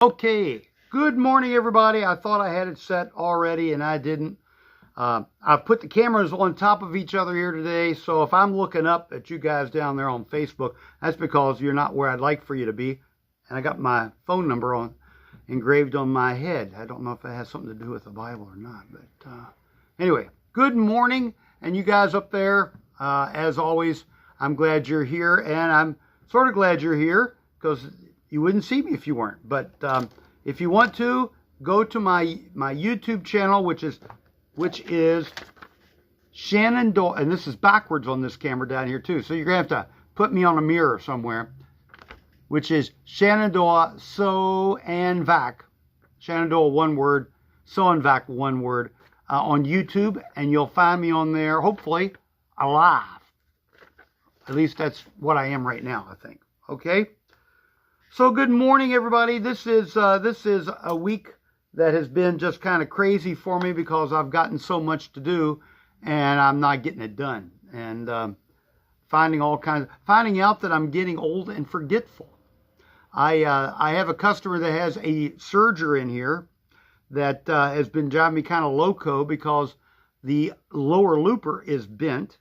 Okay, good morning everybody. I thought I had it set already and I didn't. I've put the cameras on top of each other here today, so if I'm looking up at you guys down there on Facebook, that's because you're not where I'd like for you to be. And I got my phone number engraved on my head. I don't know if it has something to do with the Bible or not, but anyway, good morning. And you guys up there, as always, I'm glad you're here, and I'm sort of glad you're here because you wouldn't see me if you weren't. But if you want to, go to my YouTube channel, which is Shenandoah, and this is backwards on this camera down here too. So you're gonna have to put me on a mirror somewhere, which is Shenandoah Sew and Vac. Shenandoah, one word, Sew and Vac, one word, on YouTube, and you'll find me on there, hopefully, alive. At least that's what I am right now, I think. Okay? So good morning, everybody. This is a week that has been just kind of crazy for me because I've gotten so much to do and I'm not getting it done. And finding out that I'm getting old and forgetful. I have a customer that has a serger in here that has been driving me kind of loco because the lower looper is bent.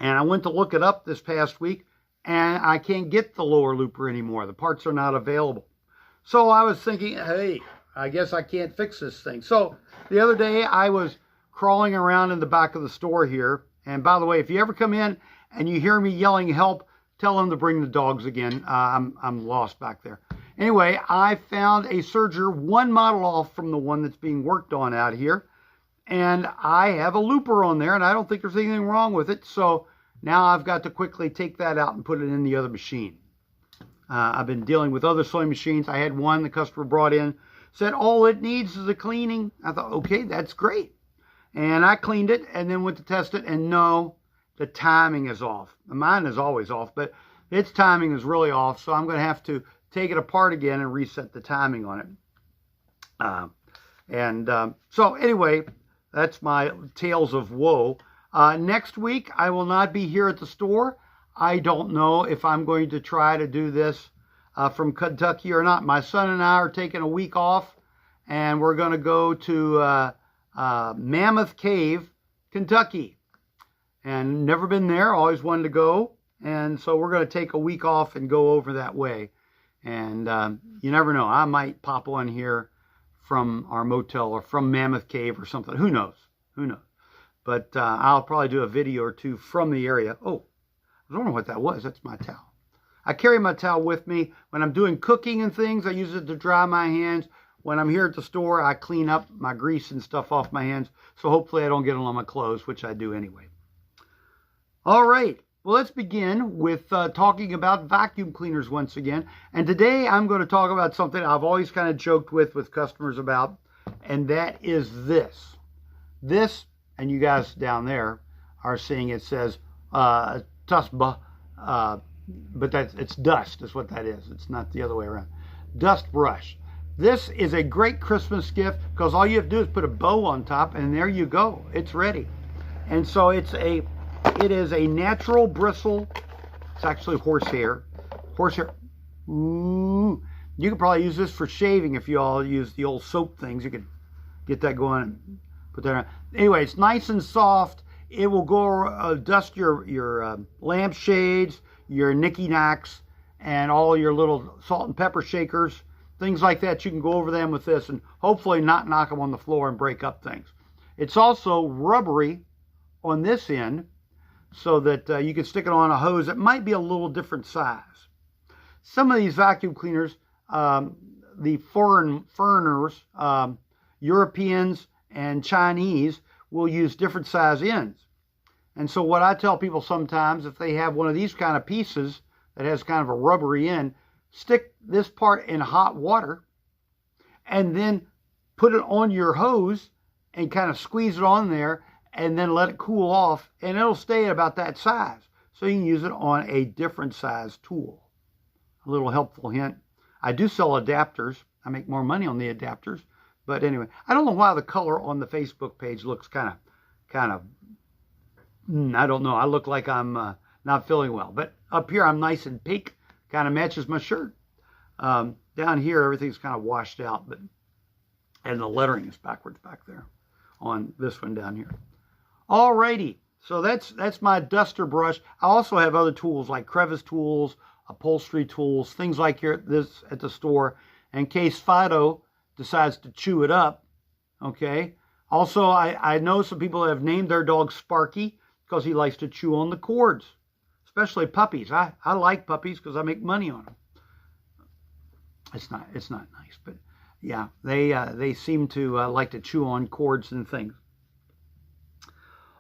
And I went to look it up this past week, and I can't get the lower looper anymore. The parts are not available. So I was thinking, hey, I guess I can't fix this thing. So the other day I was crawling around in the back of the store here. And by the way, if you ever come in and you hear me yelling help, tell them to bring the dogs again. I'm lost back there. Anyway, I found a serger one model off from the one that's being worked on out here. And I have a looper on there, and I don't think there's anything wrong with it. So now I've got to quickly take that out and put it in the other machine. I've been dealing with other sewing machines. I had one the customer brought in, said all it needs is a cleaning. I thought, okay, that's great. And I cleaned it and then went to test it, and no, the timing is off. Mine is always off, but its timing is really off, so I'm going to have to take it apart again and reset the timing on it. So anyway, that's my tales of woe. Next week, I will not be here at the store. I don't know if I'm going to try to do this from Kentucky or not. My son and I are taking a week off, and we're going to go to Mammoth Cave, Kentucky. And never been there, always wanted to go. And so we're going to take a week off and go over that way. And you never know, I might pop on here from our motel or from Mammoth Cave or something. Who knows? Who knows? But I'll probably do a video or two from the area. Oh, I don't know what that was. That's my towel. I carry my towel with me. When I'm doing cooking and things, I use it to dry my hands. When I'm here at the store, I clean up my grease and stuff off my hands. So hopefully I don't get it on my clothes, which I do anyway. All right. Well, let's begin with talking about vacuum cleaners once again. And today I'm going to talk about something I've always kind of joked with customers about, and that is this. This, and you guys down there are seeing it says TUSBA, but it's dust is what that is. It's not the other way around. Dust brush. This is a great Christmas gift because all you have to do is put a bow on top and there you go. It's ready. And so it is a natural bristle. It's actually horsehair. Horsehair. Ooh. You could probably use this for shaving if you all use the old soap things. You could get that going and put that on. Anyway, it's nice and soft. It will go dust your lampshades, your knicky-knacks, and all your little salt and pepper shakers. Things like that. You can go over them with this and hopefully not knock them on the floor and break up things. It's also rubbery on this end, so that you can stick it on a hose that might be a little different size. Some of these vacuum cleaners, the foreigners, Europeans and Chinese, will use different size ends. And so what I tell people sometimes, if they have one of these kind of pieces that has kind of a rubbery end, stick this part in hot water and then put it on your hose and kind of squeeze it on there and then let it cool off, and it'll stay at about that size. So you can use it on a different size tool. A little helpful hint. I do sell adapters. I make more money on the adapters. But anyway, I don't know why the color on the Facebook page looks kind of, I don't know. I look like I'm not feeling well. But up here, I'm nice and pink. Kind of matches my shirt. Down here, everything's kind of washed out, and the lettering is backwards back there on this one down here. Alrighty, so that's my duster brush. I also have other tools like crevice tools, upholstery tools, things like this at the store, in case Fido decides to chew it up. Okay. Also, I know some people have named their dog Sparky because he likes to chew on the cords, especially puppies. I like puppies because I make money on them. It's not nice, but yeah, they seem to like to chew on cords and things.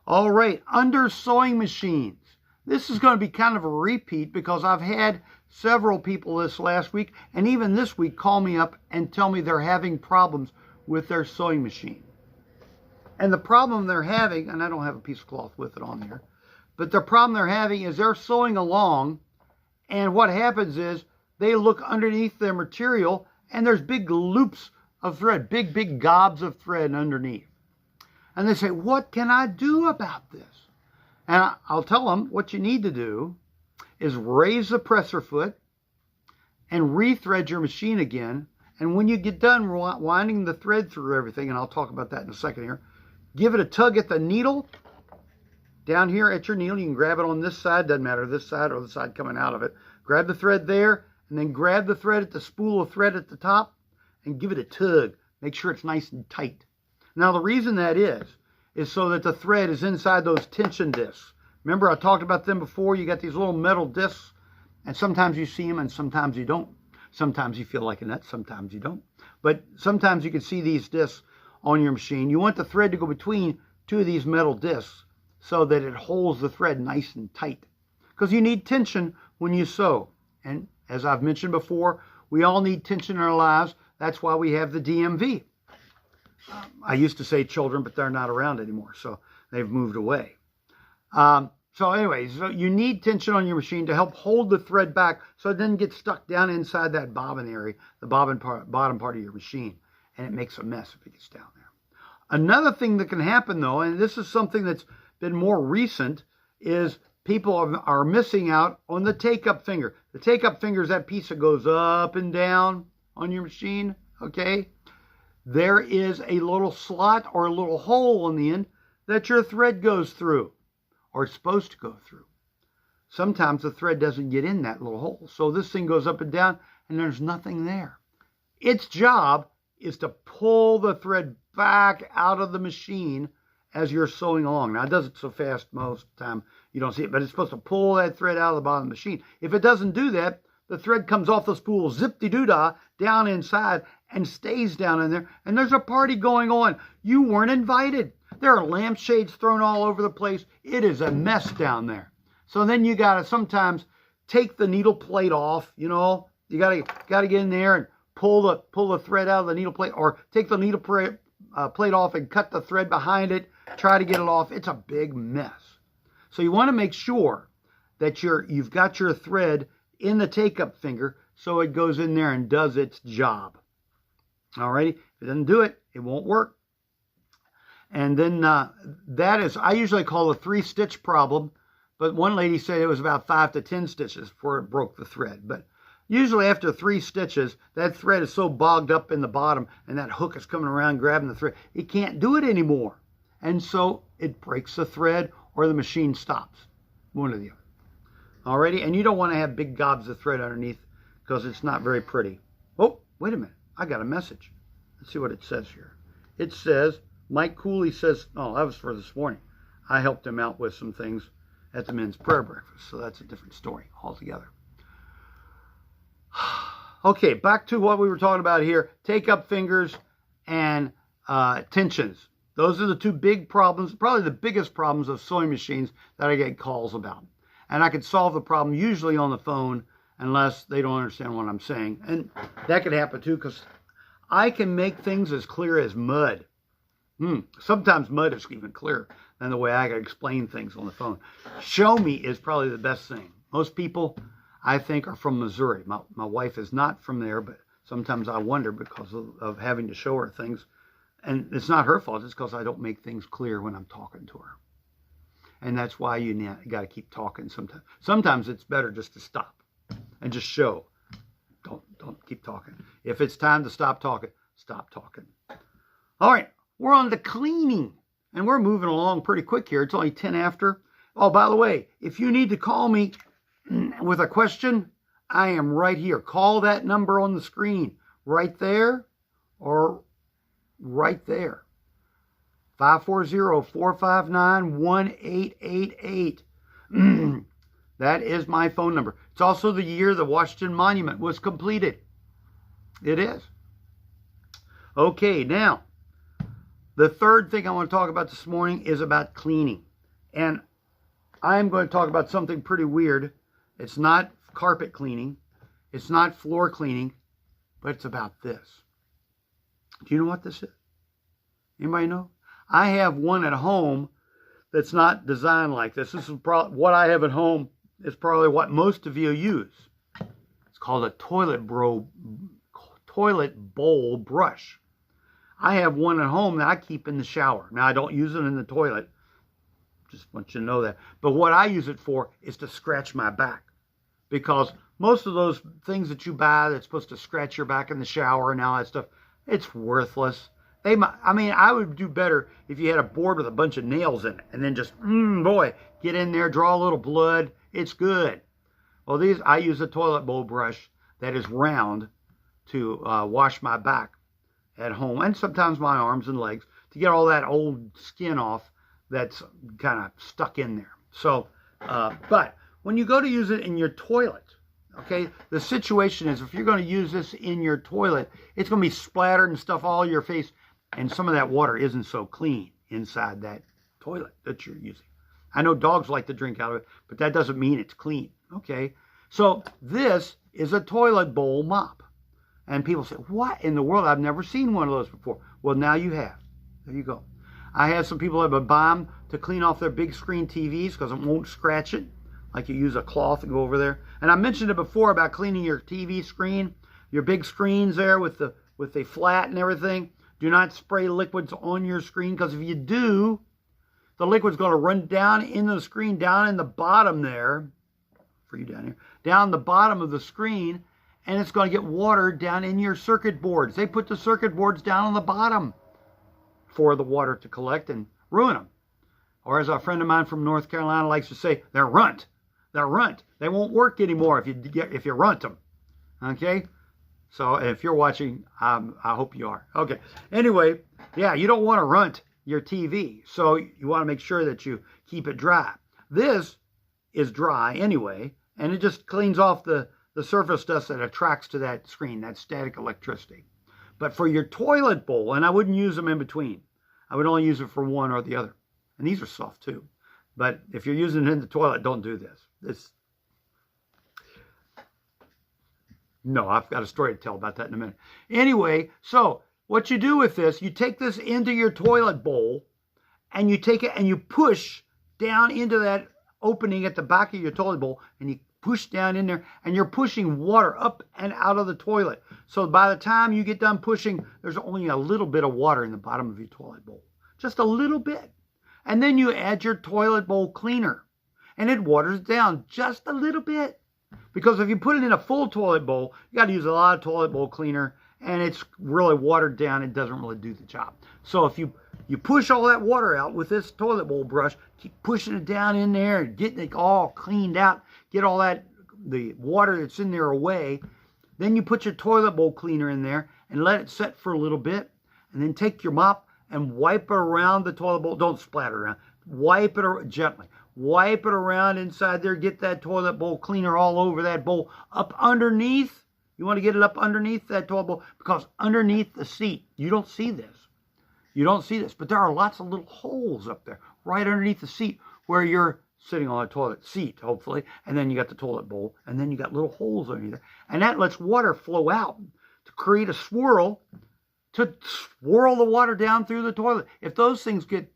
All right, under sewing machines. This is going to be kind of a repeat because I've had several people this last week and even this week call me up and tell me they're having problems with their sewing machine. And the problem they're having, and I don't have a piece of cloth with it on there, but the problem they're having is they're sewing along, and what happens is they look underneath their material and there's big loops of thread, big gobs of thread underneath. And they say, what can I do about this? And I'll tell them what you need to do is raise the presser foot and rethread your machine again. And when you get done winding the thread through everything, and I'll talk about that in a second here, give it a tug at the needle. Down here at your needle, you can grab it on this side, doesn't matter, this side or the side coming out of it. Grab the thread there, and then grab the thread at the spool of thread at the top, and give it a tug. Make sure it's nice and tight. Now, the reason that is so that the thread is inside those tension discs. Remember, I talked about them before. You got these little metal discs, and sometimes you see them and sometimes you don't. Sometimes you feel like a nut, sometimes you don't. But sometimes you can see these discs on your machine. You want the thread to go between two of these metal discs so that it holds the thread nice and tight. Because you need tension when you sew. And as I've mentioned before, we all need tension in our lives. That's why we have the DMV. I used to say children, but they're not around anymore, so they've moved away. So anyways, so you need tension on your machine to help hold the thread back so it doesn't get stuck down inside that bobbin area, the bottom part of your machine, and it makes a mess if it gets down there. Another thing that can happen, though, and this is something that's been more recent, is people are missing out on the take-up finger. The take-up finger is that piece that goes up and down on your machine, okay? There is a little slot or a little hole on the end that your thread goes through, or it's supposed to go through. Sometimes the thread doesn't get in that little hole, so this thing goes up and down, and there's nothing there. Its job is to pull the thread back out of the machine as you're sewing along. Now, it does it so fast most of the time you don't see it, but it's supposed to pull that thread out of the bottom of the machine. If it doesn't do that, the thread comes off the spool, zip-de-doo-dah, down inside, and stays down in there, and there's a party going on. You weren't invited. There are lampshades thrown all over the place. It is a mess down there. So then you got to sometimes take the needle plate off, you know. You got to get in there and pull the thread out of the needle plate, or take the needle plate off and cut the thread behind it, try to get it off. It's a big mess. So you want to make sure that you've got your thread in the take-up finger so it goes in there and does its job. Alrighty, if it doesn't do it, it won't work. And then that is, I usually call a 3-stitch problem, but one lady said it was about 5 to 10 stitches before it broke the thread. But usually after 3 stitches, that thread is so bogged up in the bottom and that hook is coming around grabbing the thread, it can't do it anymore. And so it breaks the thread or the machine stops, one or the other. Alrighty, and you don't want to have big gobs of thread underneath because it's not very pretty. Oh, wait a minute. I got a message. Let's see what it says here. It says, Mike Cooley says, oh, that was for this morning. I helped him out with some things at the men's prayer breakfast, so that's a different story altogether. Okay, back to what we were talking about here. Take-up fingers and tensions. Those are the two big problems, probably the biggest problems of sewing machines that I get calls about. And I could solve the problem usually on the phone unless they don't understand what I'm saying. And that could happen too, because I can make things as clear as mud. Sometimes mud is even clearer than the way I can explain things on the phone. Show me is probably the best thing. Most people, I think, are from Missouri. My wife is not from there, but sometimes I wonder because of having to show her things. And it's not her fault. It's because I don't make things clear when I'm talking to her. And that's why you got to keep talking sometimes. Sometimes it's better just to stop and just show. Don't keep talking. If it's time to stop talking, stop talking. All right, we're on to cleaning, and we're moving along pretty quick here. It's only 10 after. Oh, by the way, if you need to call me with a question, I am right here. Call that number on the screen right there or right there. 540-459-1888. That is my phone number. It's also the year the Washington Monument was completed. It is. Okay, now, the third thing I want to talk about this morning is about cleaning. And I'm going to talk about something pretty weird. It's not carpet cleaning. It's not floor cleaning. But it's about this. Do you know what this is? Anybody know? I have one at home that's not designed like this. This is what I have at home is probably what most of you use. It's called a toilet bowl brush. I have one at home that I keep in the shower. Now, I don't use it in the toilet. Just want you to know that. But what I use it for is to scratch my back. Because most of those things that you buy that's supposed to scratch your back in the shower and all that stuff, it's worthless. I would do better if you had a board with a bunch of nails in it and then just, get in there, draw a little blood. It's good. Well, I use a toilet bowl brush that is round to wash my back at home and sometimes my arms and legs to get all that old skin off that's kind of stuck in there. So, but when you go to use it in your toilet, okay, the situation is if you're going to use this in your toilet, it's going to be splattered and stuff all over your face. And some of that water isn't so clean inside that toilet that you're using. I know dogs like to drink out of it, but that doesn't mean it's clean. Okay, so this is a toilet bowl mop. And people say, what in the world? I've never seen one of those before. Well, now you have. There you go. I had some people that would buy them to clean off their big screen TVs because it won't scratch it. Like you use a cloth and go over there. And I mentioned it before about cleaning your TV screen, your big screens there with the flat and everything. Do not spray liquids on your screen because if you do, the liquid's going to run down in the screen, down in the bottom there, for you down here, down the bottom of the screen, and it's going to get water down in your circuit boards. They put the circuit boards down on the bottom for the water to collect and ruin them. Or as a friend of mine from North Carolina likes to say, they're runt. They're runt. They won't work anymore if you runt them. Okay? So if you're watching, I hope you are. Okay. Anyway, yeah, you don't want to runt your TV. So you want to make sure that you keep it dry. This is dry anyway, and it just cleans off the surface dust that attracts to that screen, that static electricity. But for your toilet bowl, and I wouldn't use them in between. I would only use it for one or the other. And these are soft too. But if you're using it in the toilet, don't do this. No, I've got a story to tell about that in a minute. Anyway, so what you do with this, you take this into your toilet bowl and you take it and you push down into that opening at the back of your toilet bowl and you push down in there and you're pushing water up and out of the toilet. So by the time you get done pushing, there's only a little bit of water in the bottom of your toilet bowl. Just a little bit. And then you add your toilet bowl cleaner and it waters down just a little bit. Because if you put it in a full toilet bowl, you got to use a lot of toilet bowl cleaner, and it's really watered down. It doesn't really do the job. So if you push all that water out with this toilet bowl brush, keep pushing it down in there and getting it all cleaned out, get all the water that's in there away. Then you put your toilet bowl cleaner in there and let it set for a little bit, and then take your mop and wipe it around the toilet bowl. Don't splatter around. Wipe it gently. Wipe it around inside there. Get that toilet bowl cleaner all over that bowl. Up underneath. You want to get it up underneath that toilet bowl because underneath the seat, you don't see this. You don't see this, but there are lots of little holes up there right underneath the seat where you're sitting on a toilet seat, hopefully, and then you got the toilet bowl, and then you got little holes underneath there. And that lets water flow out to create a swirl, to swirl the water down through the toilet. If those things get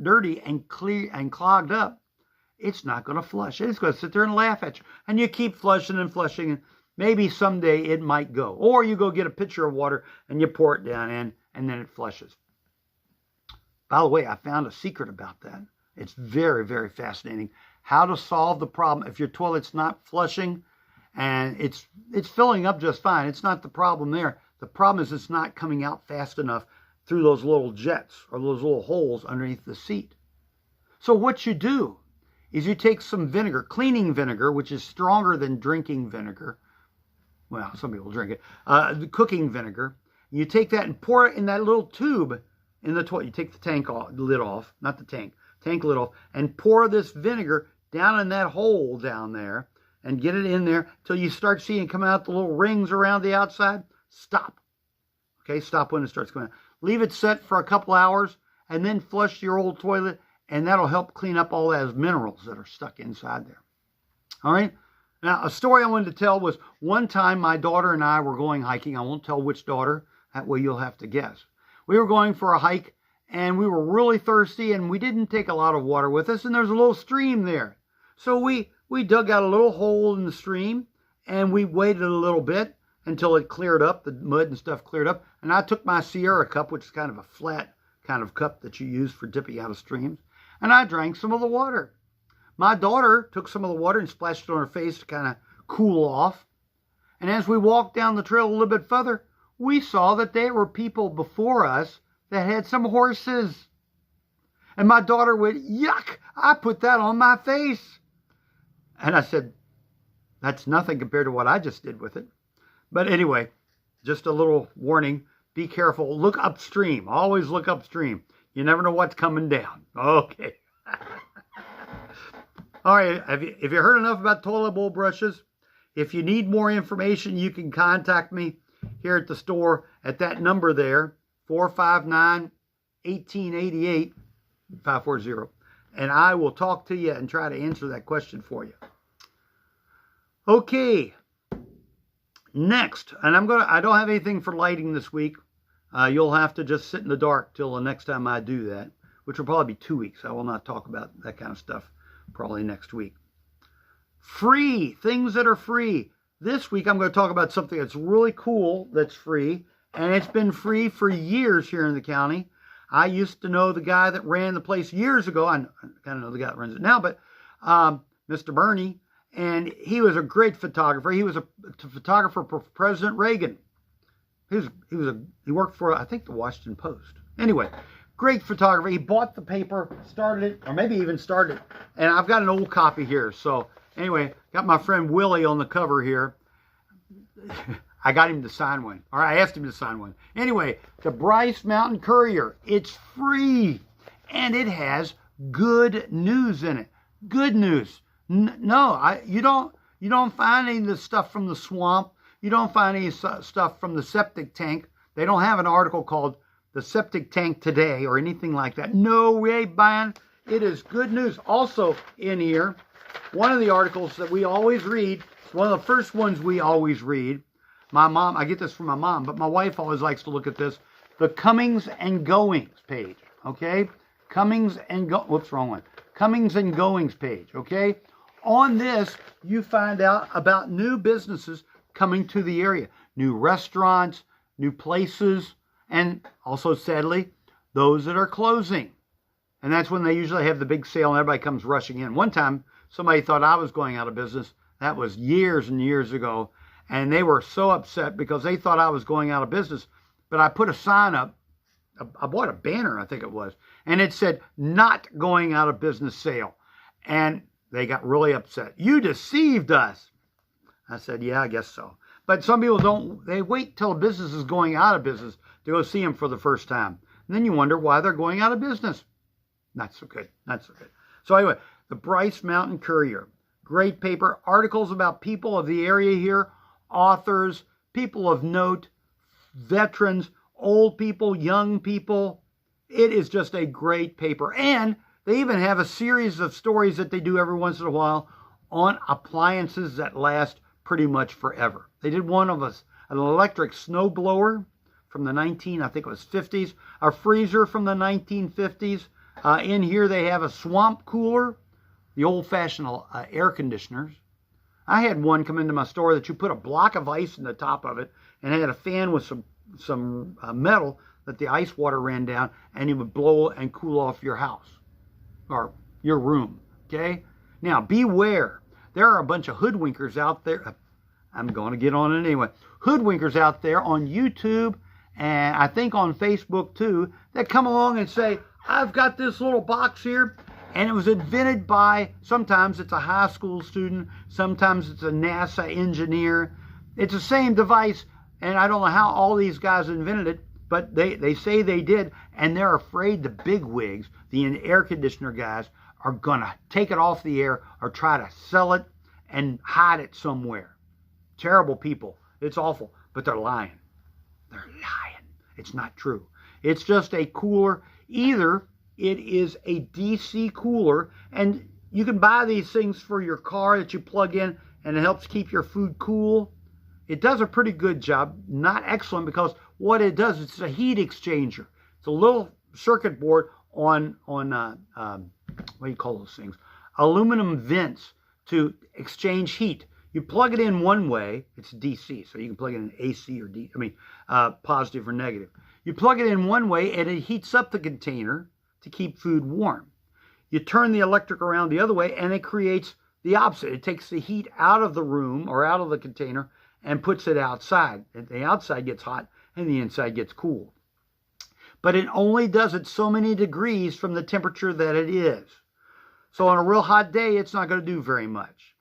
dirty and clogged up, it's not going to flush. It's going to sit there and laugh at you. And you keep flushing and flushing, and maybe someday it might go. Or you go get a pitcher of water and you pour it down in, and then it flushes. By the way, I found a secret about that. It's very, very fascinating. How to solve the problem if your toilet's not flushing and it's filling up just fine. It's not the problem there. The problem is it's not coming out fast enough through those little jets or those little holes underneath the seat. So what you do is you take some vinegar, cleaning vinegar, which is stronger than drinking vinegar. Well, some people drink it. The cooking vinegar. You take that and pour it in that little tube in the toilet. You take the tank lid off, not the tank lid off, and pour this vinegar down in that hole down there and get it in there till you start seeing come out the little rings around the outside. Stop. Okay, stop when it starts coming out. Leave it set for a couple hours and then flush your old toilet, and that'll help clean up all those minerals that are stuck inside there. All right. Now, a story I wanted to tell was one time my daughter and I were going hiking. I won't tell which daughter. That way you'll have to guess. We were going for a hike, and we were really thirsty, and we didn't take a lot of water with us, and there's a little stream there. So we dug out a little hole in the stream, and we waited a little bit until it cleared up, the mud and stuff cleared up, and I took my Sierra cup, which is kind of a flat kind of cup that you use for dipping out of streams, and I drank some of the water. My daughter took some of the water and splashed it on her face to kind of cool off. And as we walked down the trail a little bit further, we saw that there were people before us that had some horses. And my daughter went, "Yuck, I put that on my face." And I said, "That's nothing compared to what I just did with it." But anyway, just a little warning. Be careful. Look upstream. Always look upstream. You never know what's coming down. Okay. All right, have you heard enough about toilet bowl brushes? If you need more information, you can contact me here at the store at that number there, 459-1888, 540. And I will talk to you and try to answer that question for you. Okay. Next, and I don't have anything for lighting this week. You'll have to just sit in the dark till the next time I do that, which will probably be 2 weeks. I will not talk about that kind of stuff probably next week. Free, things that are free. This week I'm going to talk about something that's really cool that's free, and it's been free for years here in the county. I used to know the guy that ran the place years ago. I kind of know the guy that runs it now, but Mr. Bernie, and he was a great photographer. He was a photographer for President Reagan. He worked for, I think, the Washington Post. Anyway, great photographer. He bought the paper, started it, or maybe even started it. And I've got an old copy here. So anyway, got my friend Willie on the cover here. I got him to sign one. Or I asked him to sign one. Anyway, the Bryce Mountain Courier. It's free. And it has good news in it. Good news. You don't find any of the stuff from the swamp. You don't find any stuff from the septic tank. They don't have an article called The Septic Tank Today or anything like that. No way, buying. It is good news. Also in here, one of the articles that we always read, it's one of the first ones we always read. My mom, I get this from my mom, but my wife always likes to look at this. The Comings and Goings page, okay? Comings and Goings page, okay? On this, you find out about new businesses coming to the area. New restaurants, new places, and also, sadly, those that are closing. And that's when they usually have the big sale and everybody comes rushing in. One time, somebody thought I was going out of business. That was years and years ago. And they were so upset because they thought I was going out of business. But I put a sign up. I bought a banner, I think it was. And it said, "Not going out of business sale." And they got really upset. "You deceived us." I said, "Yeah, I guess so." But some people don't. They wait till a business is going out of business to go see them for the first time. And then you wonder why they're going out of business. Not so good. Not so good. So anyway, the Bryce Mountain Courier. Great paper. Articles about people of the area here. Authors, people of note, veterans, old people, young people. It is just a great paper. And they even have a series of stories that they do every once in a while on appliances that last pretty much forever. They did one of an electric snow blower from the I think it was 50s, a freezer from the 1950s. In here they have a swamp cooler, the old-fashioned air conditioners. I had one come into my store that you put a block of ice in the top of it and it had a fan with some metal that the ice water ran down and it would blow and cool off your house or your room, okay? Now, beware. There are a bunch of hoodwinkers out there. I'm going to get on it anyway. Hoodwinkers out there on YouTube and I think on Facebook too that come along and say, I've got this little box here, and it was invented by, sometimes it's a high school student, sometimes it's a NASA engineer. It's the same device, and I don't know how all these guys invented it, but they say they did, and they're afraid the bigwigs, the air conditioner guys, are going to take it off the air or try to sell it and hide it somewhere. Terrible people. It's awful, but they're lying. They're lying. It's not true. It's just a cooler. Either it is a DC cooler, and you can buy these things for your car that you plug in, and it helps keep your food cool. It does a pretty good job. Not excellent, because what it does, it's a heat exchanger. It's a little circuit board on what do you call those things? Aluminum vents to exchange heat. You plug it in one way, it's DC, so you can plug it in AC or positive or negative. You plug it in one way, and it heats up the container to keep food warm. You turn the electric around the other way, and it creates the opposite. It takes the heat out of the room or out of the container and puts it outside. And the outside gets hot, and the inside gets cool. But it only does it so many degrees from the temperature that it is. So on a real hot day, it's not going to do very much.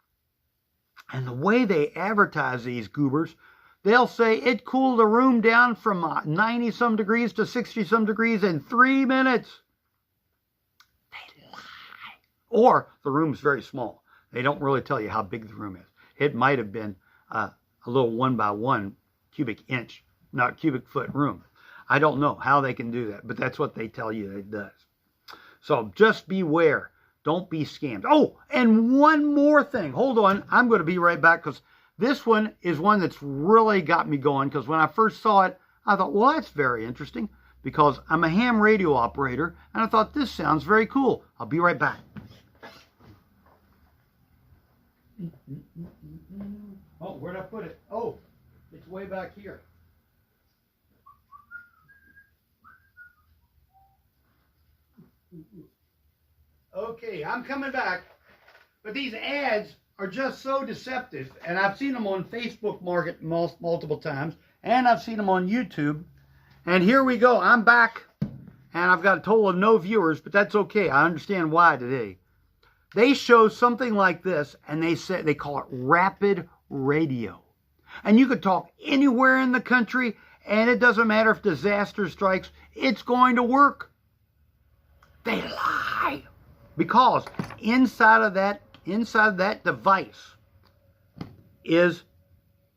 And the way they advertise these goobers, they'll say it cooled the room down from 90-some degrees to 60-some degrees in 3 minutes. They lie. Or the room's very small. They don't really tell you how big the room is. It might have been a little 1-by-1 cubic foot room. I don't know how they can do that, but that's what they tell you it does. So just beware. Don't be scammed. Oh, and one more thing. Hold on. I'm going to be right back, because this one is one that's really got me going, because when I first saw it, I thought, well, that's very interesting, because I'm a ham radio operator, and I thought, this sounds very cool. I'll be right back. Oh, where'd I put it? Oh, it's way back here. Okay, I'm coming back, but these ads are just so deceptive, and I've seen them on Facebook Market multiple times, and I've seen them on YouTube, and here we go. I'm back, and I've got a total of no viewers, but that's okay. I understand why today. They show something like this, and they call it rapid radio, and you could talk anywhere in the country, and it doesn't matter if disaster strikes, it's going to work. They lie. Because inside of that device is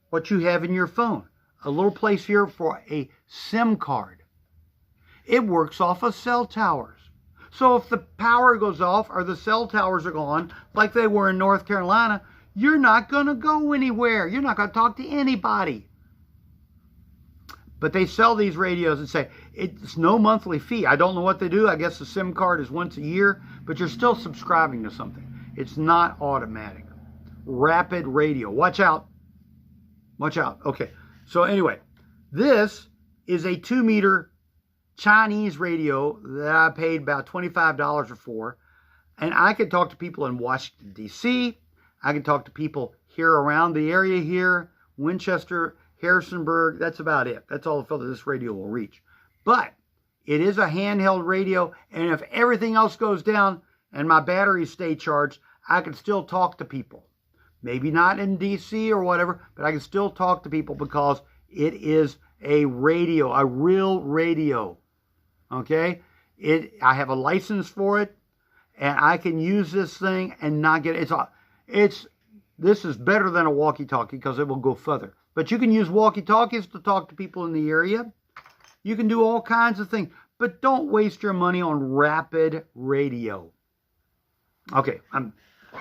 what you have in your phone. A little place here for a SIM card. It works off of cell towers. So if the power goes off or the cell towers are gone, like they were in North Carolina, you're not going to go anywhere. You're not going to talk to anybody. But they sell these radios and say, it's no monthly fee. I don't know what they do. I guess the SIM card is once a year, but you're still subscribing to something. It's not automatic. Rapid radio. Watch out. Watch out. Okay. So anyway, this is a 2-meter Chinese radio that I paid about $25 for. And I could talk to people in Washington, D.C. I can talk to people here around the area here, Winchester, Harrisonburg. That's about it. That's all the further this radio will reach. But it is a handheld radio, and if everything else goes down and my batteries stay charged, I can still talk to people. Maybe not in DC or whatever, but I can still talk to people because it is a radio, a real radio. Okay? I have a license for it, and I can use this thing and not get it. This is better than a walkie-talkie because it will go further. But you can use walkie-talkies to talk to people in the area. You can do all kinds of things, but don't waste your money on rapid radio. Okay,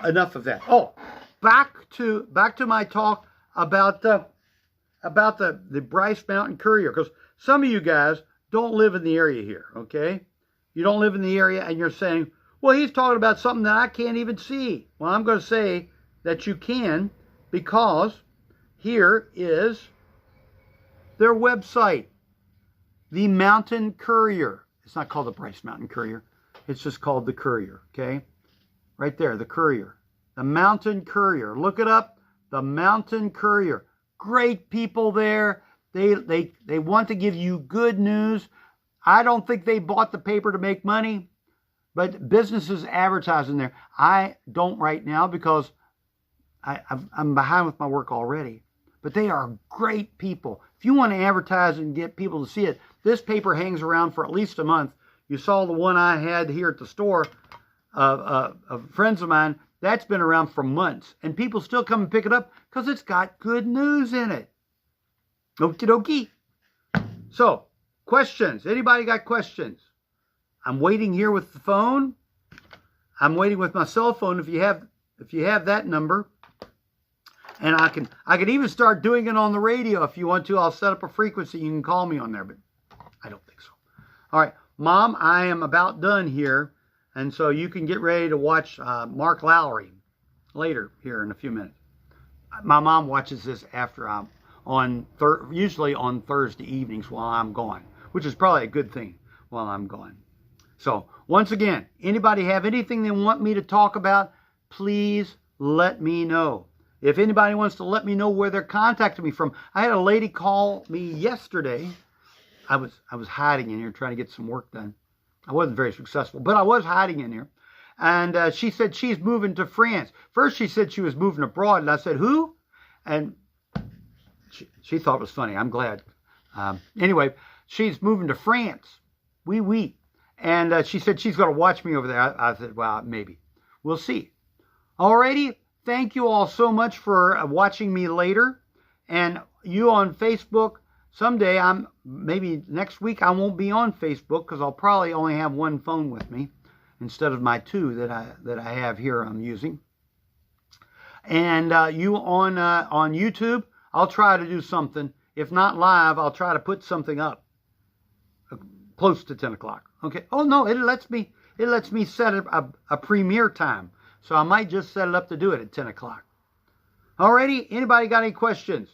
enough of that. Oh, back to my talk about the Bryce Mountain Courier, because some of you guys don't live in the area here. Okay, you don't live in the area, and you're saying, well, he's talking about something that I can't even see. Well, I'm going to say that you can, because here is their website, the Mountain Courier. It's not called the Bryce Mountain Courier. It's just called the Courier, okay? Right there, the Courier. The Mountain Courier. Look it up, the Mountain Courier. Great people there. They want to give you good news. I don't think they bought the paper to make money, but businesses advertising there. I don't right now because I'm behind with my work already. But they are great people. If you want to advertise and get people to see it, this paper hangs around for at least a month. You saw the one I had here at the store of friends of mine. That's been around for months. And people still come and pick it up because it's got good news in it. Okie dokie. So, questions. Anybody got questions? I'm waiting here with the phone. I'm waiting with my cell phone if you have that number. And I can even start doing it on the radio if you want to. I'll set up a frequency. You can call me on there, but I don't think so. All right, Mom, I am about done here. And so you can get ready to watch Mark Lowry later here in a few minutes. My mom watches this after I'm usually on Thursday evenings while I'm gone, which is probably a good thing while I'm gone. So once again, anybody have anything they want me to talk about, please let me know. If anybody wants to let me know where they're contacting me from, I had a lady call me yesterday. I was hiding in here trying to get some work done. I wasn't very successful, but I was hiding in here. And she said she's moving to France. First she said she was moving abroad, and I said, who? And she thought it was funny. I'm glad. Anyway, she's moving to France. Oui. And she said she's going to watch me over there. I said, well, maybe. We'll see. Alrighty. Thank you all so much for watching me later. And you on Facebook, someday, maybe next week, I won't be on Facebook because I'll probably only have one phone with me instead of my two that I have here I'm using. And you on YouTube, I'll try to do something. If not live, I'll try to put something up close to 10 o'clock. Okay. Oh no, it lets me set a premiere time. So I might just set it up to do it at 10 o'clock. Alrighty, anybody got any questions?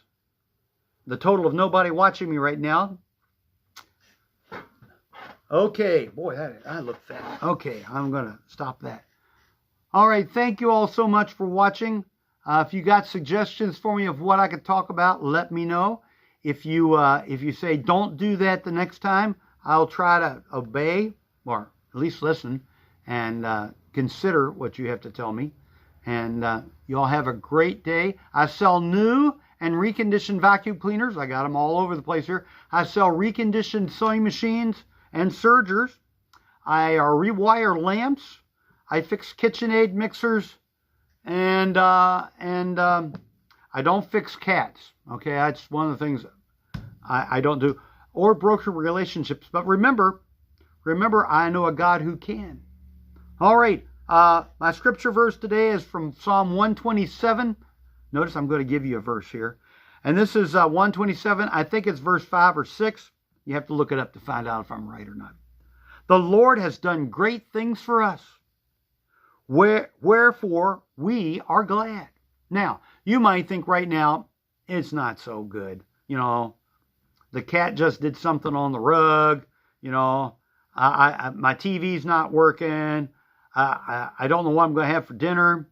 The total of nobody watching me right now. Okay, boy, I look fat. Okay, I'm going to stop that. All right, thank you all so much for watching. If you got suggestions for me of what I could talk about, let me know. If you say don't do that the next time, I'll try to obey, or at least listen, and consider what you have to tell me. And you all have a great day. I sell new and reconditioned vacuum cleaners. I got them all over the place here. I sell reconditioned sewing machines and sergers. I rewire lamps. I fix KitchenAid mixers. And I don't fix cats. Okay, that's one of the things I don't do. Or broker relationships. But remember, I know a God who can. All right, my scripture verse today is from Psalm 127. Notice I'm going to give you a verse here. And this is 127. I think it's verse 5 or 6. You have to look it up to find out if I'm right or not. The Lord has done great things for us. Wherefore we are glad. Now, you might think right now, it's not so good. You know, the cat just did something on the rug. You know, my TV's not working. I don't know what I'm going to have for dinner.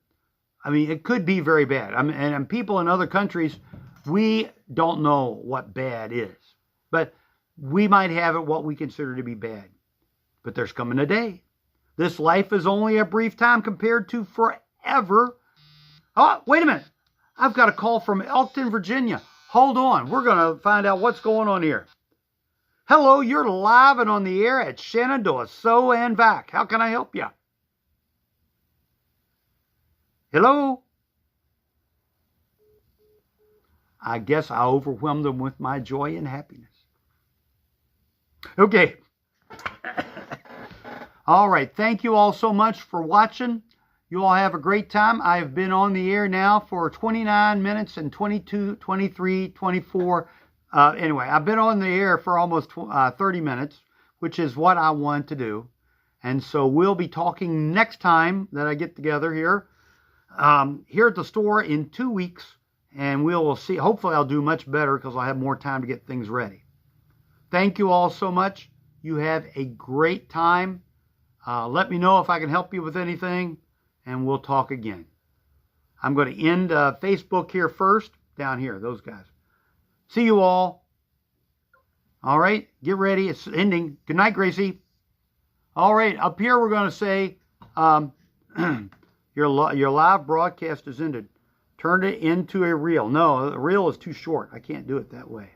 I mean, it could be very bad. I mean, and people in other countries, we don't know what bad is. But we might have it what we consider to be bad. But there's coming a day. This life is only a brief time compared to forever. Oh, wait a minute. I've got a call from Elkton, Virginia. Hold on. We're going to find out what's going on here. Hello, you're live and on the air at Shenandoah Sew and Vac. How can I help you? Hello? I guess I overwhelmed them with my joy and happiness. Okay. All right. Thank you all so much for watching. You all have a great time. I have been on the air now for 29 minutes and 22, 23, 24. Anyway, I've been on the air for almost 30 minutes, which is what I want to do. And so we'll be talking next time that I get together here at the store in 2 weeks. And we'll see. Hopefully I'll do much better because I'll have more time to get things ready. Thank you all so much. You have a great time. Let me know if I can help you with anything, and we'll talk again. I'm going to end Facebook here first. Down here, those guys. See you all. All right, get ready. It's ending. Good night, Gracie. All right, up here we're going to say your live broadcast is ended. Turn it into a reel. No, the reel is too short. I can't do it that way.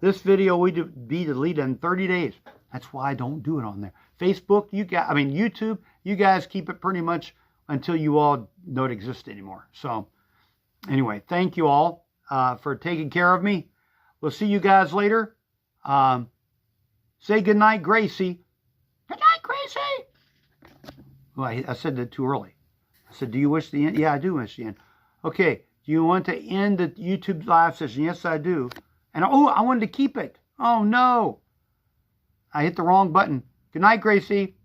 This video will be deleted in 30 days. That's why I don't do it on there. Facebook, YouTube, you guys keep it pretty much until you all don't exist anymore. So anyway, thank you all for taking care of me. We'll see you guys later. Say goodnight, Gracie. Good night, Gracie. Well, I said that too early. I said, do you wish the end? Yeah, I do wish the end. Okay, do you want to end the YouTube live session? Yes, I do. And oh, I wanted to keep it. Oh, no. I hit the wrong button. Good night, Gracie.